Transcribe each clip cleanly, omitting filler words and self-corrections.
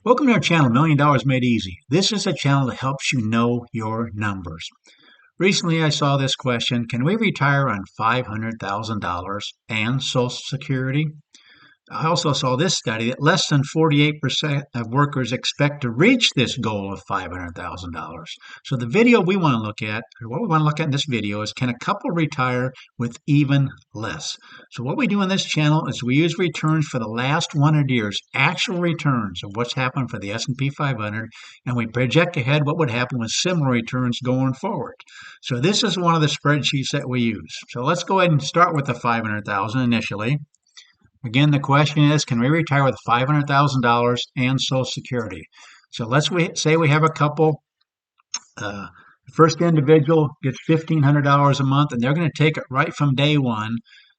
Welcome to our channel, $1 Million Made Easy. This is a channel that helps you know your numbers. Recently, I saw this question: can we retire on $500,000 and Social Security? I also saw this study that less than 48% of workers expect to reach this goal of $500,000. So the video we want to look at, or what we want to look at in this video, is can a couple retire with even less? So what we do on this channel is we use returns for the last 100 years, actual returns of what's happened for the S&P 500, and we project ahead what would happen with similar returns going forward. So this is one of the spreadsheets that we use. So let's go ahead and start with the 500,000 initially. Again, the question is, can we retire with $500,000 and Social Security? So let's say we have a couple. The first individual gets $1,500 a month, and they're going to take it right from day one.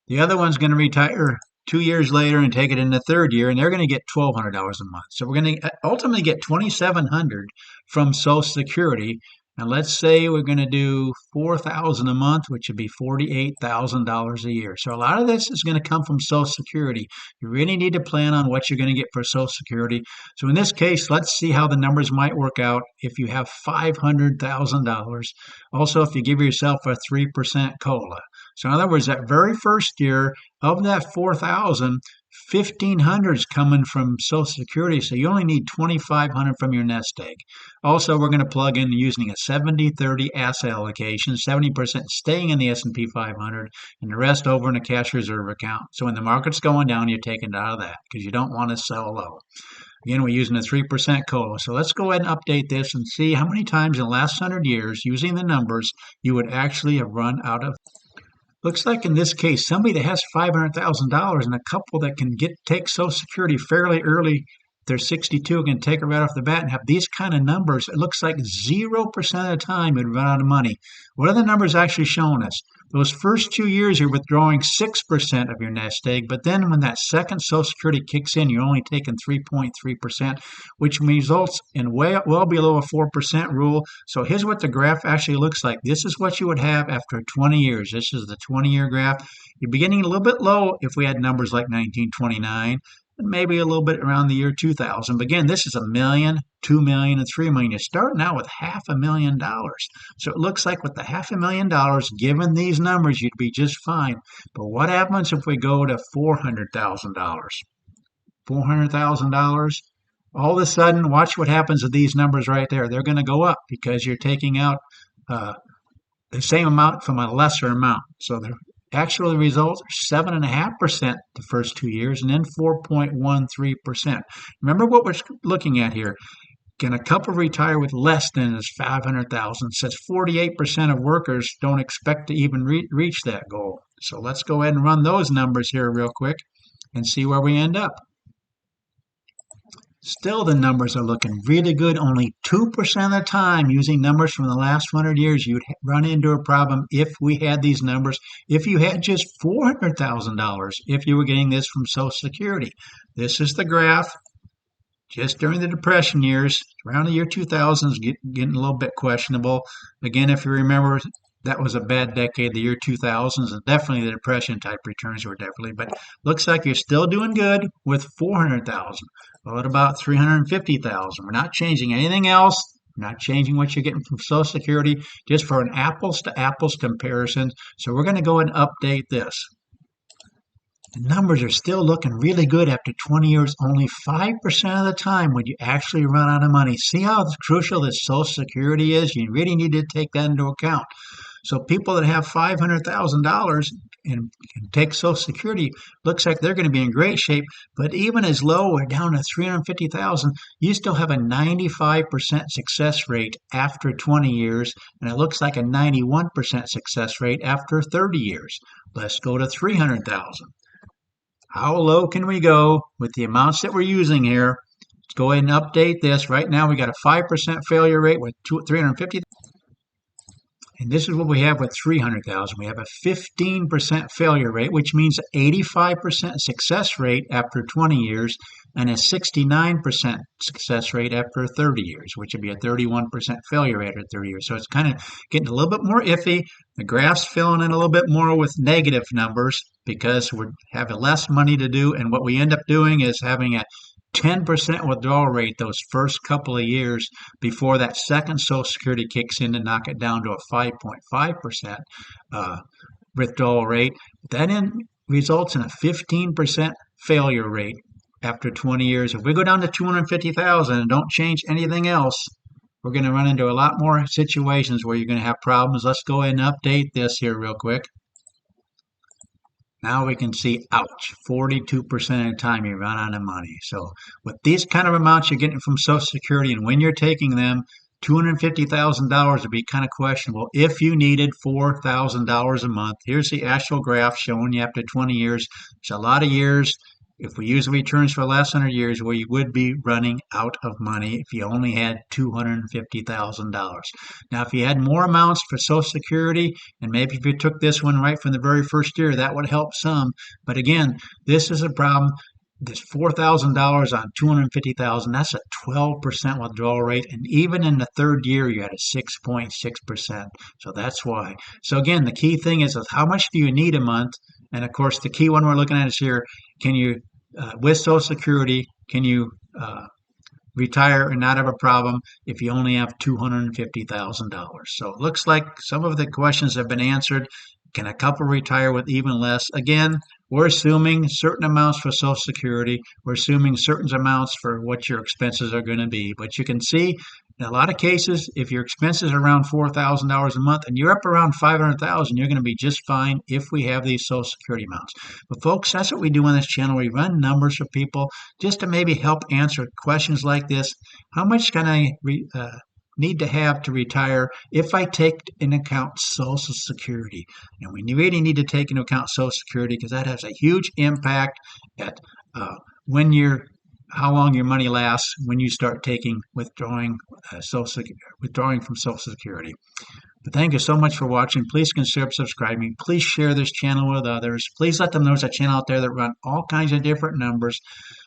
The other one's going to retire 2 years later and take it in the third year, and they're going to get $1,200 a month. So we're going to ultimately get $2,700 from Social Security. And let's say we're going to do $4,000 a month, which would be $48,000 a year. So a lot of this is going to come from Social Security. You really need to plan on what you're going to get for Social Security. So in this case, let's see how the numbers might work out if you have $500,000. Also, if you give yourself a 3% COLA. So in other words, that very first year of that 4,000, 1,500 is coming from Social Security, so you only need 2,500 from your nest egg. Also, we're going to plug in using a 70-30 asset allocation, 70% staying in the S&P 500 and the rest over in a cash reserve account. So when the market's going down, you're taking it out of that because you don't want to sell low. Again, we're using a 3% COLA. So let's go ahead and update this and see how many times in the last 100 years, using the numbers, you would actually have run out of. Looks like in this case, somebody that has $500,000 and a couple that can take Social Security fairly early, they're 62, can take it right off the bat and have these kind of numbers. It looks like 0% of the time you'd run out of money. What are the numbers actually showing us? Those first 2 years, you're withdrawing 6% of your nest egg, but then when that second Social Security kicks in, you're only taking 3.3%, which results in well below a 4% rule. So here's what the graph actually looks like. This is what you would have after 20 years. This is the 20-year graph. You're beginning a little bit low if we had numbers like 1929. Maybe a little bit around the year 2000. But again, this is $1 million, $2 million, and $3 million. You're starting out with $500,000. So it looks like with the $500,000, given these numbers, you'd be just fine. But what happens if we go to $400,000? $400,000. All of a sudden, watch what happens to these numbers right there. They're going to go up because you're taking out the same amount from a lesser amount. So they're actual results are 7.5% the first 2 years and then 4.13%. Remember what we're looking at here. Can a couple retire with less than this 500,000? Says 48% of workers don't expect to even reach that goal. So let's go ahead and run those numbers here real quick and see where we end up. Still, the numbers are looking really good. Only 2% of the time, using numbers from the last 100 years, you'd run into a problem if we had these numbers. If you had just $400,000, if you were getting this from Social Security. This is the graph. Just during the Depression years, around the year 2000 is getting a little bit questionable. Again, if you remember, that was a bad decade, the year 2000s, and definitely the Depression type returns were definitely. But looks like you're still doing good with 400,000. What about 350,000? We're not changing anything else. We're not changing what you're getting from Social Security, just for an apples to apples comparison. So we're going to go ahead and update this. The numbers are still looking really good after 20 years. Only 5% of the time would you actually run out of money. See how crucial this Social Security is? You really need to take that into account. So people that have $500,000 and can take Social Security, looks like they're going to be in great shape. But even as low or down to 350,000, you still have a 95% success rate after 20 years, and it looks like a 91% success rate after 30 years. Let's go to 300,000. How low can we go with the amounts that we're using here? Let's go ahead and update this. Right now, we got a 5% failure rate with 350,000. And this is what we have with 300,000. We have a 15% failure rate, which means 85% success rate after 20 years and a 69% success rate after 30 years, which would be a 31% failure rate after 30 years. So it's kind of getting a little bit more iffy. The graph's filling in a little bit more with negative numbers because we're having less money to do. And what we end up doing is having a 10% withdrawal rate those first couple of years before that second Social Security kicks in to knock it down to a 5.5% withdrawal rate. That results in a 15% failure rate after 20 years. If we go down to 250,000 and don't change anything else, we're going to run into a lot more situations where you're going to have problems. Let's go ahead and update this here real quick. Now we can see, ouch, 42% of the time you run out of money. So with these kind of amounts you're getting from Social Security, and when you're taking them, $250,000 would be kind of questionable if you needed $4,000 a month. Here's the actual graph showing you after 20 years. It's a lot of years. If we use the returns for the last 100 years, where you would be running out of money if you only had $250,000. Now, if you had more amounts for Social Security, and maybe if you took this one right from the very first year, that would help some. But again, this is a problem. This $4,000 on $250,000, that's a 12% withdrawal rate. And even in the third year, you had a 6.6%. So that's why. So again, the key thing is how much do you need a month? And of course, the key one we're looking at is here, can you, with Social Security, can you retire and not have a problem if you only have $250,000? So it looks like some of the questions have been answered. Can a couple retire with even less? Again, we're assuming certain amounts for Social Security. We're assuming certain amounts for what your expenses are going to be. But you can see in a lot of cases, if your expenses are around $4,000 a month and you're up around $500,000, you're going to be just fine if we have these Social Security amounts. But folks, that's what we do on this channel. We run numbers for people just to maybe help answer questions like this. How much can I need to have to retire if I take into account Social Security? And we really need to take into account Social Security because that has a huge impact at how long your money lasts when you start withdrawing from Social Security. But thank you so much for watching. Please consider subscribing. Please share this channel with others. Please let them know there's a channel out there that run all kinds of different numbers.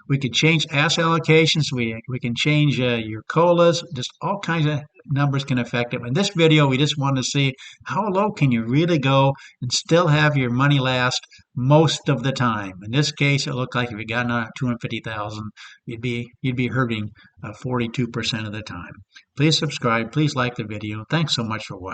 We can change asset allocations. We can change your COLAs. Just all kinds of numbers can affect it. In this video, we just wanted to see how low can you really go and still have your money last most of the time. In this case, it looked like if you got another $250,000, you'd be hurting 42% of the time. Please subscribe. Please like the video. Thanks so much for watching.